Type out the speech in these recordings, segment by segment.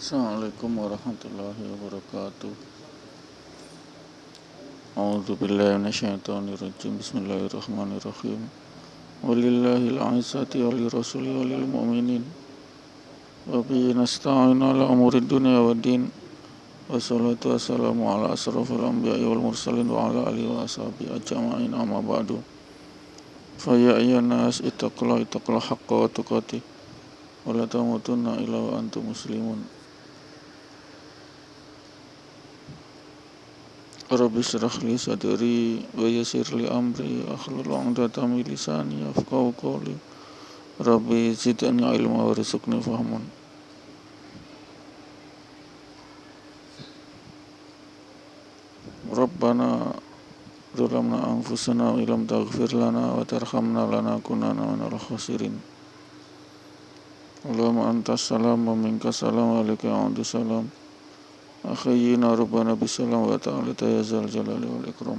Assalamualaikum warahmatullahi wabarakatuh. A'udzubillahi minasyaitonirrajim. Bismillahirrahmanirrahim. Walillahil 'izzati wa lirrasuli wa lil mu'minin. Wa bihi nasta'inu ala umurid dunya waddin. Wassalatu wassalamu ala asrofil anbiya'i wal mursalin wa ala alihi wa ashabihi ajma'in, amma ba'du. Fa ya ayyuhan nas ittaqullaha haqqa tuqatih wa la tamutunna illa wa antum muslimun. Rabbi shrah li sadri wa yassir li amri wahlul 'uqdatam min lisani yafqahu qawli. Rabbi zidni ilma warzuqni fahman. Rabbana zalamna anfusana wa illam taghfir lana wa tarhamna lanakunanna minal khasirin. Allahumma antas salam wa minkas salam wa alaika salam. Akhayyina rabbana bisalam wa ta'ala ya zal jalali wal ikram.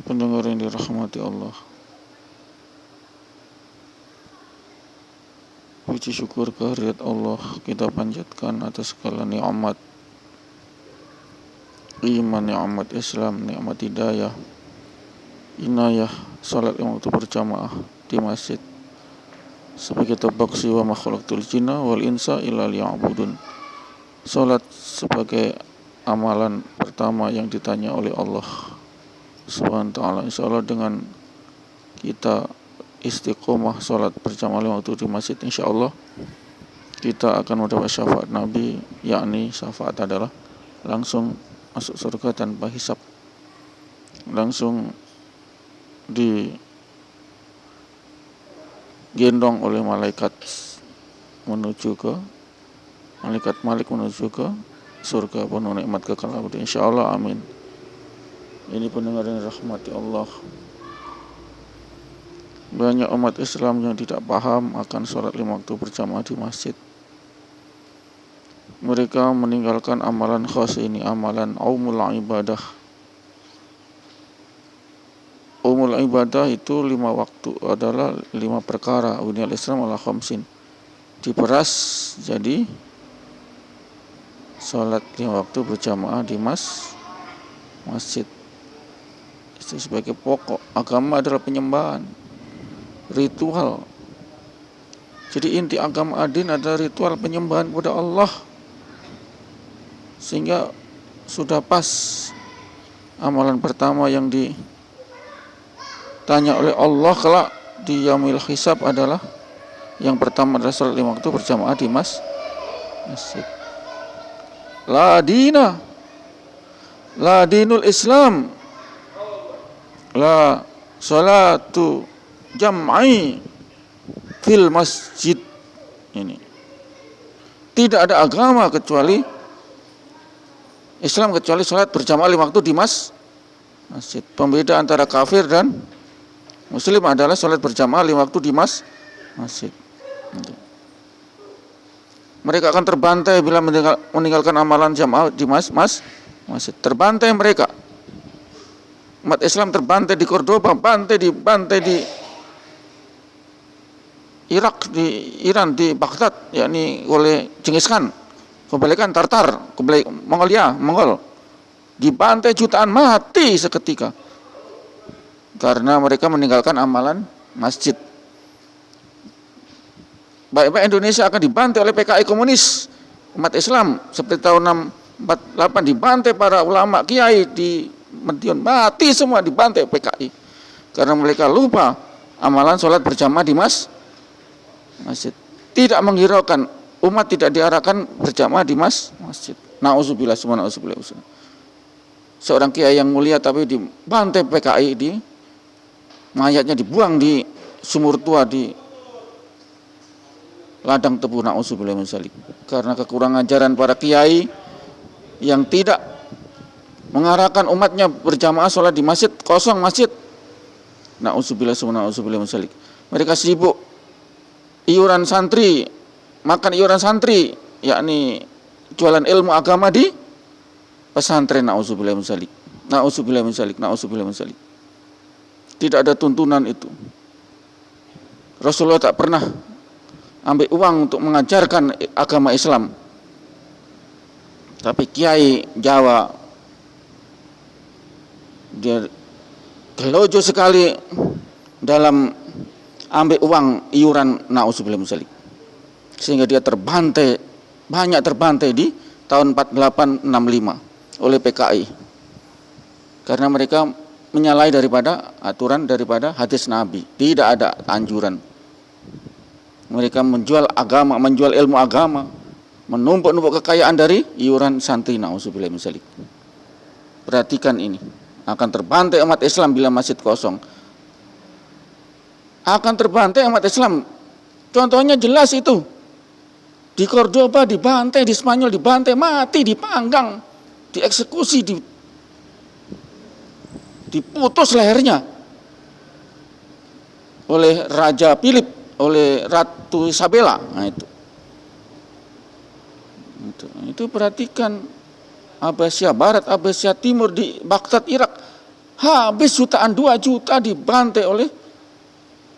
Pendengar yang dirahmati Allah, puji syukur kehadirat Allah kita panjatkan atas segala nikmat iman, nikmat Islam, nikmat hidayah, inayah, salat yang waktu berjamaah di masjid sebagai tabaksi wa makhluktul jinna wal insa illa liya'budun. Salat sebagai amalan pertama yang ditanya oleh Allah Subhanahu wa ta'ala. Insyaallah dengan kita istiqomah salat berjamaah waktu di masjid, insyaallah kita akan mendapat syafaat Nabi, yakni syafaat adalah langsung masuk surga tanpa hisab, langsung digendong oleh malaikat menuju ke Malik menuju ke surga penuh nikmat kekal abadi, insyaallah, amin. Ini pendengar yang dirahmati Allah, banyak umat Islam yang tidak paham akan sholat 5 waktu berjamaah di masjid. Mereka meninggalkan amalan khas ini, amalan umul ibadah. Umul ibadah itu 5 waktu adalah 5 perkara. Buniyal Islam ala khamsin, diperas jadi sholat 5 waktu berjamaah di masjid. Itu sebagai pokok. Agama adalah penyembahan, ritual. Jadi inti agama adin adalah ritual penyembahan kepada Allah, sehingga sudah pas amalan pertama yang ditanya oleh Allah kelak di yaumil hisab adalah yang pertama adalah sholat 5 waktu berjamaah di masjid. La dinul Islam, la salatu jam'i fil masjid. Ini tidak ada agama kecuali Islam kecuali salat berjamaah 5 waktu di masjid. Pembeda antara kafir dan muslim adalah salat berjamaah 5 waktu di masjid. Mereka akan terbantai bila meninggalkan amalan jamaah di masjid. Terbantai mereka. Umat Islam terbantai di Cordoba, bantai di Irak, di Iran, di Baghdad, yakni oleh Genghis Khan, kebalikan Tartar, kebalik Mongol, dibantai jutaan, mati seketika karena mereka meninggalkan amalan masjid. Baik-baik Indonesia akan dibantai oleh PKI komunis. Umat Islam seperti tahun 648 dibantai para ulama kiai di Madiun, mati semua dibantai PKI karena mereka lupa amalan sholat berjamaah di masjid. Tidak menghiraukan umat, tidak diarahkan berjamaah di masjid. Nauzubillah, subhanallah. Seorang kiai yang mulia tapi dibantai PKI, mayatnya dibuang di sumur tua di ladang tebu, nauzubillah min dzalik, karena kekurangan ajaran para kiai yang tidak mengarahkan umatnya berjamaah sholat di masjid, kosong masjid. Nauzubillah min dzalik. Mereka sibuk iuran santri, makan iuran santri, yakni jualan ilmu agama di pesantren. Nauzubillah min dzalik. Tidak ada tuntunan itu. Rasulullah tak pernah ambil uang untuk mengajarkan agama Islam. Tapi kiai Jawa dia gelojo sekali dalam ambil uang iuran, na'udzubillah min dzalik. Sehingga dia banyak terbantai di tahun 4865 oleh PKI. Karena mereka menyalahi daripada aturan daripada hadis Nabi. Tidak ada anjuran. Mereka menjual agama, menjual ilmu agama, menumpuk-numpuk kekayaan dari iuran santri, na'udzubillah min dzalik. Perhatikan ini. Akan terbantai umat Islam bila masjid kosong. Akan terbantai umat Islam. Contohnya jelas itu. Di Cordoba dibantai, di Spanyol dibantai, mati, dipanggang, dieksekusi, diputus lehernya oleh Raja Philip, oleh Ratu Isabella. Nah itu perhatikan, Abbasiyah Barat, Abbasiyah Timur di Baghdad, Irak, habis jutaan, 2 juta dibantai oleh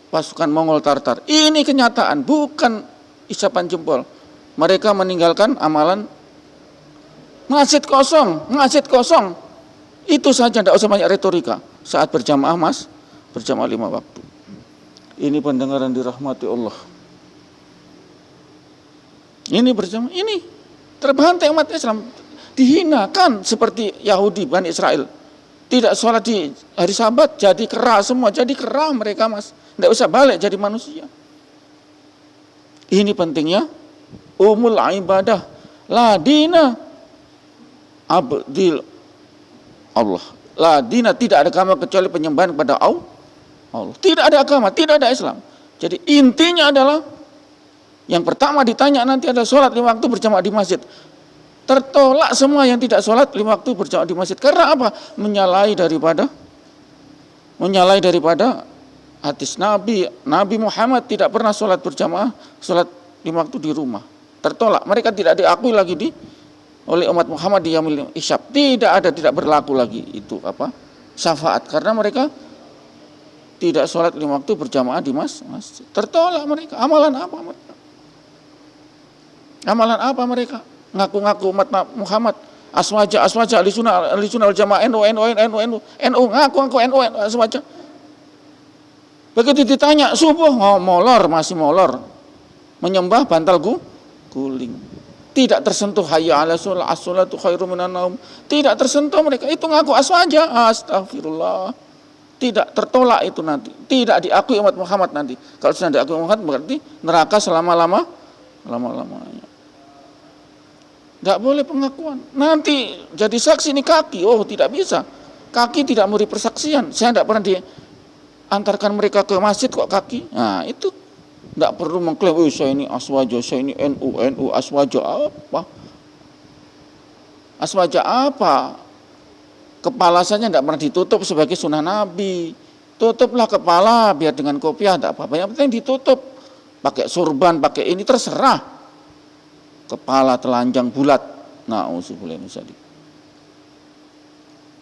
pasukan Mongol Tartar. Ini kenyataan, bukan isapan jempol. Mereka meninggalkan amalan masjid kosong. Itu saja, tidak usah banyak retorika. Saat berjamaah berjamaah 5 waktu. Ini pendengaran dirahmati Allah. Ini berjamaah, ini terbantai umat Islam, dihinakan seperti Yahudi Bani Israel. Tidak sholat di hari Sabat, jadi kera semua, jadi kera mereka mas. Tidak usah balik jadi manusia. Ini pentingnya umul ibadah, la dina abdil Allah. La dina, tidak ada agama kecuali penyembahan kepada Allah. Tidak ada agama, tidak ada Islam. Jadi intinya adalah yang pertama ditanya nanti adalah sholat 5 waktu berjamaah di masjid. Tertolak semua yang tidak sholat 5 waktu berjamaah di masjid. Karena apa? Menyalahi daripada hadis Nabi. Nabi Muhammad tidak pernah sholat berjamaah, sholat 5 waktu di rumah. Tertolak. Mereka tidak diakui lagi oleh umat Muhammad di Yaumil Isyab. Tidak berlaku lagi itu syafaat. Karena mereka tidak sholat 5 waktu berjamaah di masjid. Tertolak mereka. Amalan apa mereka? Ngaku-ngaku umat Muhammad. Aswaja ahli sunnah wal jamaah, NU, ngaku NU, aswaja. Begitu ditanya subuh, masih molor. Menyembah bantal guling. Tidak tersentuh hayya 'alas shalah, as-shalatu khairum minan naum. Tidak tersentuh mereka. Itu ngaku aswaja. Astagfirullah. Tidak tertolak itu nanti. Tidak diakui umat Muhammad nanti. Kalau sudah diakui Muhammad berarti neraka selama-lamanya. Tidak boleh pengakuan. Nanti jadi saksi ini kaki. Oh tidak bisa. Kaki tidak memberi persaksian. Saya tidak pernah diantarkan mereka ke masjid kok kaki. Nah itu. Tidak perlu mengklaim, saya ini aswaja, saya ini NU, aswaja apa? Aswaja apa? Kepala saja tidak pernah ditutup sebagai sunnah Nabi. Tutuplah kepala biar dengan kopiah, tidak apa-apa. Yang penting ditutup. Pakai surban, pakai ini terserah. Kepala telanjang bulat. Na'udzubillah min dzalik.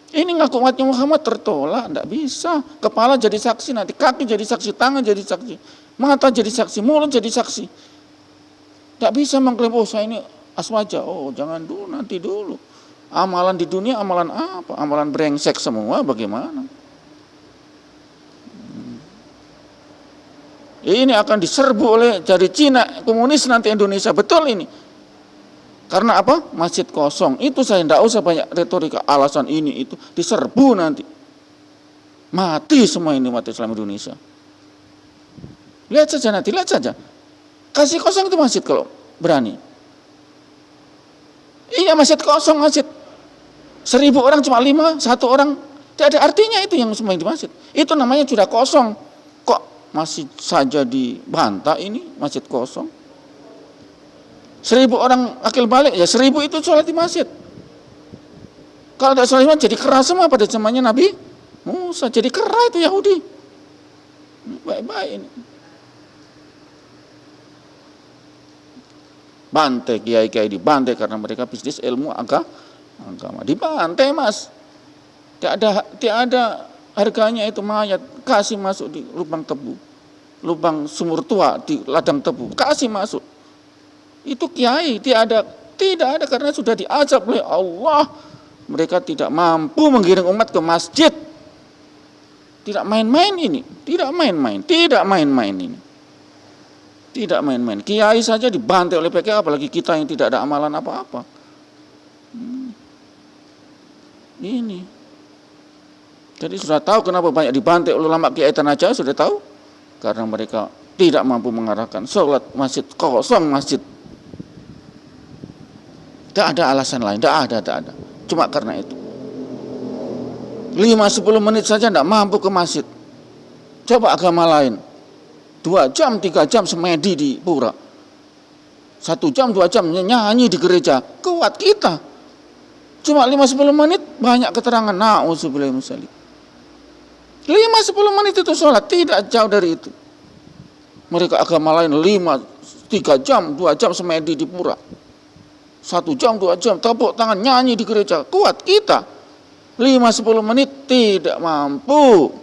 Ini ngaku umatnya Muhammad tertolak, tidak bisa. Kepala jadi saksi nanti, kaki jadi saksi, tangan jadi saksi, mata jadi saksi, mulut jadi saksi. Tidak bisa mengklaim, saya ini aswaja. Jangan dulu, nanti dulu. Amalan di dunia, amalan apa? Amalan brengsek semua, bagaimana? Ini akan diserbu oleh dari Cina, komunis nanti Indonesia. Betul ini. Karena apa? Masjid kosong. Itu saya tidak usah banyak retorika. Alasan ini, itu. Diserbu nanti. Mati semua ini umat Islam Indonesia. Lihat saja nanti, lihat saja. Kasih kosong itu masjid kalau berani. Iya masjid kosong, masjid. 1000 orang cuma 5, 1 orang. Tidak ada artinya itu yang semua di masjid. Itu namanya sudah kosong. Kok masih saja dibantah ini masjid kosong? 1000 orang akil balik, ya 1000 itu sholat di masjid. Kalau tidak sholat di masjid, jadi kera semua pada zamannya Nabi Musa. Jadi kera itu Yahudi. Baik-baik ini. Bantai kiai-kiai dibantai karena mereka bisnis ilmu agama. Dibantai mas. Tidak ada harganya itu mayat. Kasih masuk di lubang tebu. lubang sumur tua di ladang tebu, kasih masuk. Itu kiai, tidak ada karena sudah diazab oleh Allah. Mereka tidak mampu menggiring umat ke masjid. Tidak main-main ini, tidak main-main ini. Tidak main-main. Kiai saja dibantai oleh PKI, apalagi kita yang tidak ada amalan apa-apa. Ini. Jadi sudah tahu kenapa banyak dibantai oleh ulama kiai Tanah Jawa, sudah tahu? Karena mereka tidak mampu mengarahkan sholat masjid, kosong masjid. Tidak ada alasan lain, tidak ada. Cuma karena itu. 5-10 menit saja tidak mampu ke masjid. Coba agama lain. 2 jam, 3 jam semedi di pura. 1 jam, 2 jam nyanyi di gereja. Kuat kita. Cuma 5-10 menit banyak keterangan. Na'udzubillah min dzalik. 5-10 menit itu sholat, tidak jauh dari itu. Mereka agama lain 3 jam, 2 jam semedi di pura. 1 jam, 2 jam tepuk tangan nyanyi di gereja. Kuat kita. 5-10 menit tidak mampu.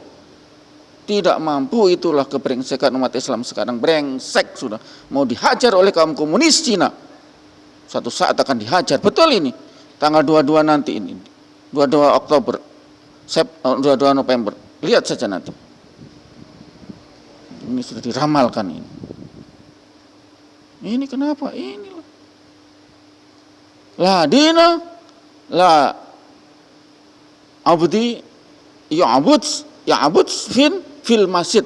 Tidak mampu, itulah kebrengsekan umat Islam sekarang. Brengsek sudah. Mau dihajar oleh kaum komunis Cina. Suatu saat akan dihajar. Betul ini. Tanggal 22 nanti ini. 22 Oktober. 22 November. Lihat saja nanti. Ini sudah diramalkan ini. Ini kenapa? Inilah. La dina la abdi ya'bud fil masjid.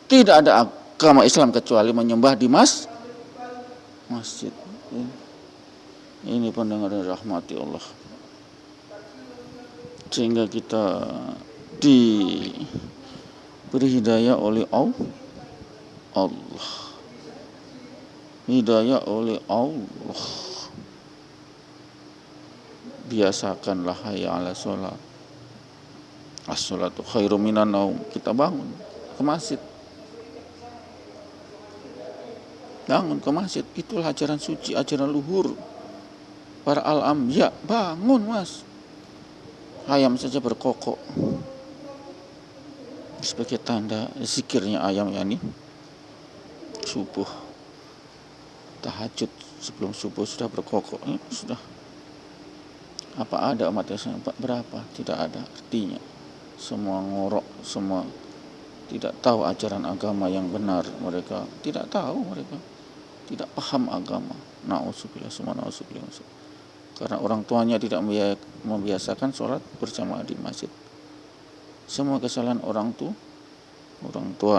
Tidak ada agama Islam kecuali menyembah di masjid. Ini pendengar yang rahmati Allah. Sehingga kita diberi hidayah oleh Allah. Hidayah oleh Allah. Biasakanlah hayya 'ala sholat. As-sholatu khairum minan naum. Kita bangun ke masjid. Bangun ke masjid. Itulah ajaran suci, ajaran luhur para al-ambiya. Bangun mas. Ayam saja berkokok. Sebagai tanda zikirnya ayam yani subuh. Tahajud sebelum subuh sudah berkokok. Sudah. Apa ada umat Islam? Berapa? Tidak ada artinya. Semua ngorok, semua tidak tahu ajaran agama yang benar. Mereka tidak tahu, mereka tidak paham agama. Na'udzubillah, semua na'udzubillah. Karena orang tuanya tidak membiasakan sholat berjamaah di masjid. Semua kesalahan orang tua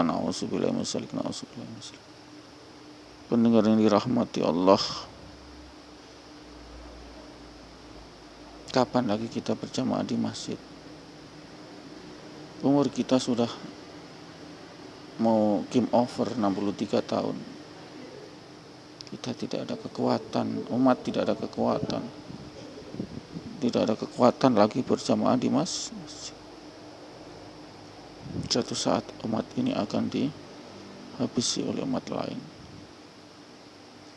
na'udzubillah min dzalik, na'udzubillah min dzalik. Pendengar yang dirahmati Allah. Kapan lagi kita berjamaah di masjid? Umur kita sudah mau game over 63 tahun. Kita tidak ada kekuatan, umat tidak ada kekuatan. Tidak ada kekuatan lagi berjamaah di masjid. Suatu saat umat ini akan dihabisi oleh umat lain.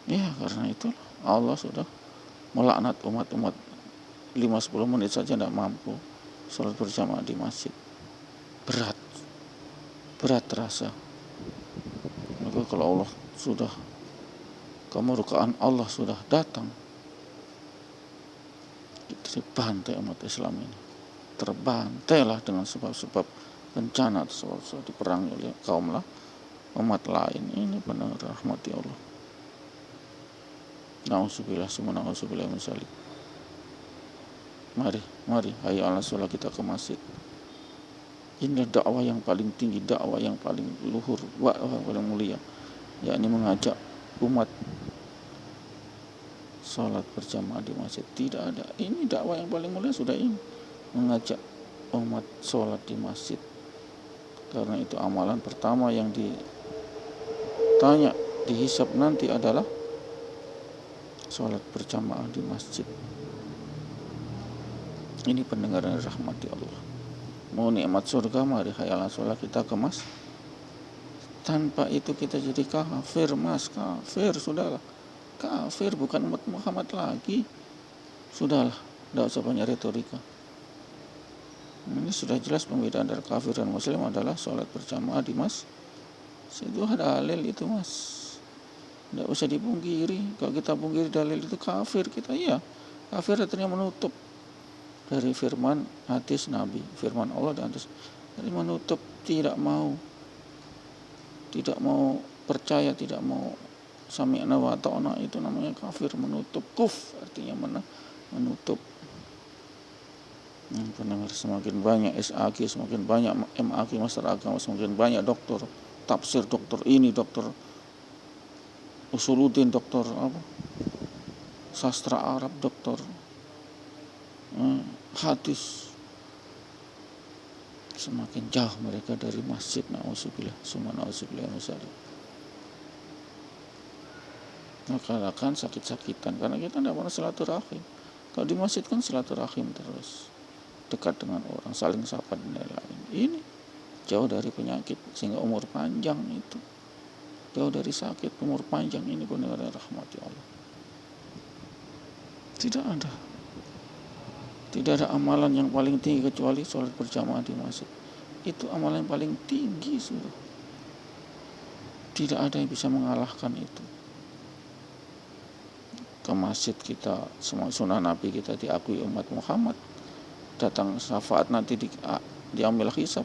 Ya, karena itu Allah sudah melaknat umat-umat. 5-10 menit saja tidak mampu sholat berjamaah di masjid. Berat terasa. Maka kalau Allah sudah, kemurkaan Allah sudah datang, kita dibantai umat Islam ini. Terbantailah dengan sebab-sebab bencana, sebab-sebab diperangi oleh kaum umat lain. Ini benar rahmati Allah. Na'udzubillah, semua na'udzubillah min dzalik. Mari, hayya 'ala sholat, kita ke masjid. Inilah dakwah yang paling tinggi, dakwah yang paling luhur, dakwah paling mulia, yakni mengajak umat sholat berjamaah di masjid. Tidak ada. Ini dakwah yang paling mulia sudah ini, mengajak umat sholat di masjid. Karena itu amalan pertama yang ditanya, dihisab nanti adalah sholat berjamaah di masjid. Ini pendengar yang rahmati Allah. Mau nikmat surga, mari hayya 'ala sholat, kita ke masjid. Tanpa itu kita jadi kafir mas, kafir, sudahlah. Kafir, bukan umat Muhammad lagi. Sudahlah, tidak usah banyak retorika. Ini sudah jelas pembedaan antara kafir dan muslim adalah sholat berjamaah di masjid. Itu dalil itu mas, tidak usah dipungkiri. Kalau kita pungkiri dalil itu kafir kita, iya kafir artinya menutup dari firman hadis Nabi, firman Allah dan hadis, dari menutup, tidak mau percaya, tidak mau sami'na wa ta'na, itu namanya kafir, menutup. Artinya menutup. Pendengar, semakin banyak SAG, semakin banyak MAG, master agama, semakin banyak dokter tafsir, dokter ini, dokter usuluddin, dokter sastra Arab, dokter hadis, semakin jauh mereka dari masjid. Na'udzubillah, summa na'udzubillah misalnya. Maka akan sakit-sakitan karena kita tidak pernah silaturahim. Kalau di masjid kan silaturahim terus, dekat dengan orang, saling sapa dan lain-lain. Ini jauh dari penyakit sehingga umur panjang, itu jauh dari sakit, umur panjang. Ini pendengar rahmati Allah. Tidak ada amalan yang paling tinggi kecuali sholat berjamaah di masjid. Itu amalan yang paling tinggi sudah. Tidak ada yang bisa mengalahkan itu. Ke masjid kita, semua sunnah Nabi kita diakui umat Muhammad. Datang syafaat nanti diambil hisab.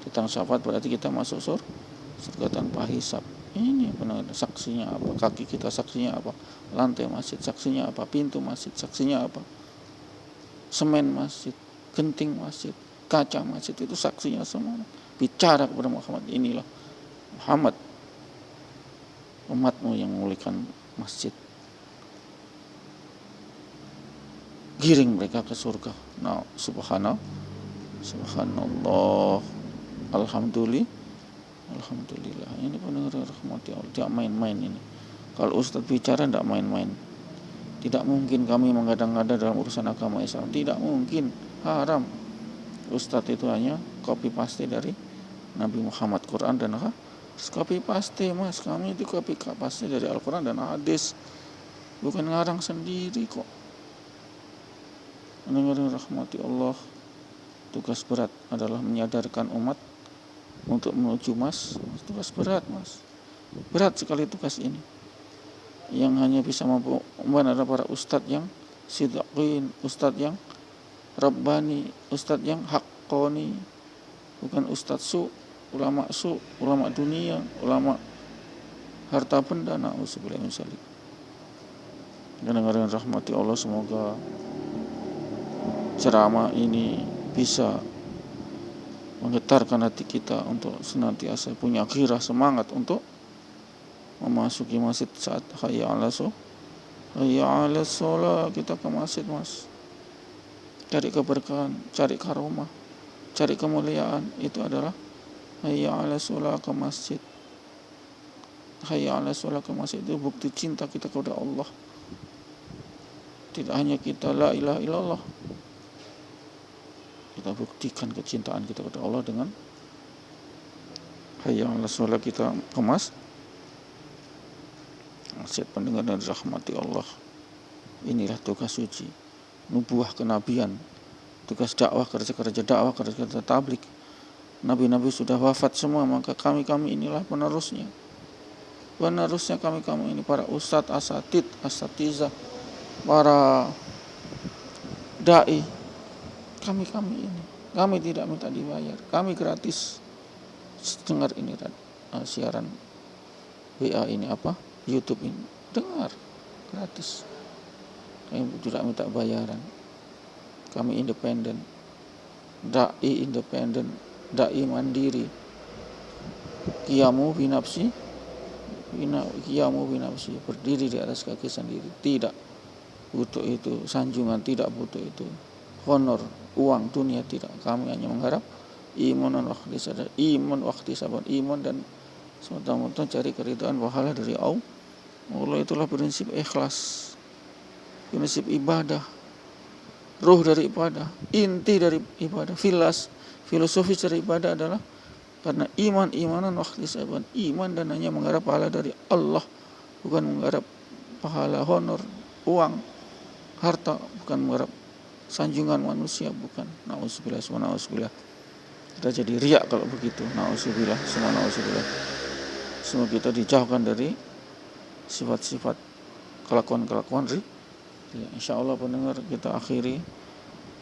Datang syafaat berarti kita masuk surga tanpa hisab. Ini benar, saksinya apa? Kaki kita saksinya apa? Lantai masjid saksinya apa? Pintu masjid saksinya apa? Semen masjid, genting masjid, kaca masjid, itu saksinya semua. Bicara kepada Muhammad, inilah Muhammad, umatmu yang memulihkan masjid. Giring mereka ke surga. Nah, subhanallah, alhamdulillah. Ini pendengar rahmati Allah, tidak main-main ini. Kalau Ustadz bicara tidak main-main. Tidak mungkin kami mengada-ngada dalam urusan agama Islam. Tidak mungkin, haram. Ustadz itu hanya copy paste dari Nabi Muhammad, Quran dan hadis. Copy paste mas, kami itu copy paste dari Al-Quran dan hadis. Bukan ngarang sendiri kok. Pendengar rahmati Allah, tugas berat adalah menyadarkan umat untuk menuju mas. Tugas berat mas, berat sekali tugas ini. Yang hanya bisa membantu adalah para ustadz yang sidqin, ustadz yang rabbani, ustadz yang haqqani, bukan ustadz ulama dunia, ulama harta benda. Na'udzubillah min dzalik. Dengan rahmati Allah, semoga ceramah ini bisa menggetarkan hati kita untuk senantiasa punya gairah, semangat untuk memasuki masjid saat hayya 'alas shalah. Kita ke masjid mas, cari keberkahan, cari karomah, cari kemuliaan. Itu adalah hayya 'alas shalah, ke masjid. Hayya 'alas shalah, ke masjid itu bukti cinta kita kepada Allah. Tidak hanya kita la ilaha illallah, kita buktikan kecintaan kita kepada Allah dengan hayya 'alas shalah. Kita ke masjid. Pendengar dan rahmati Allah, inilah tugas suci, nubuah kenabian, tugas dakwah, kerja dakwah, kerja tabligh. Nabi-nabi sudah wafat semua, maka kami inilah penerusnya kami ini, para ustadz, asatizah, para dai. Kami ini, kami tidak minta dibayar, kami gratis. Dengar ini siaran WA ini YouTube ini, dengar gratis. Kami tidak minta bayaran. Kami independen, dai mandiri. Qiyamu binafsi, berdiri di atas kaki sendiri. Tidak butuh itu sanjungan, tidak butuh itu honor, uang, dunia, tidak. Kami hanya mengharap iman dan semata-mata cari keridhaan pahala dari Allah. Itulah prinsip ikhlas, prinsip ibadah, ruh dari ibadah, inti dari ibadah, filosofis dari ibadah adalah karena imanan wahtisaban, iman dan hanya mengharap pahala dari Allah, bukan mengharap pahala honor, uang, harta, bukan mengharap sanjungan manusia, bukan. Na'udzubillah. Kita jadi riak kalau begitu. Na'udzubillah. Semoga kita dijauhkan dari sifat-sifat kelakuan-kelakuan ri. Ya, insyaallah pendengar, kita akhiri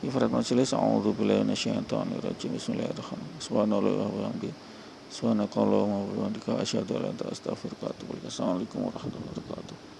ifrat majelis. A'udzubillahi minasyaitonirrajim. Bismillahirrahmanirrahim. Subhanallah wa bihamdihi. Subhanakallahumma wa bihamdika asyhadu an la ilaha illa anta astaghfiruka wa atubu ilaik. Assalamualaikum warahmatullahi wabarakatuh.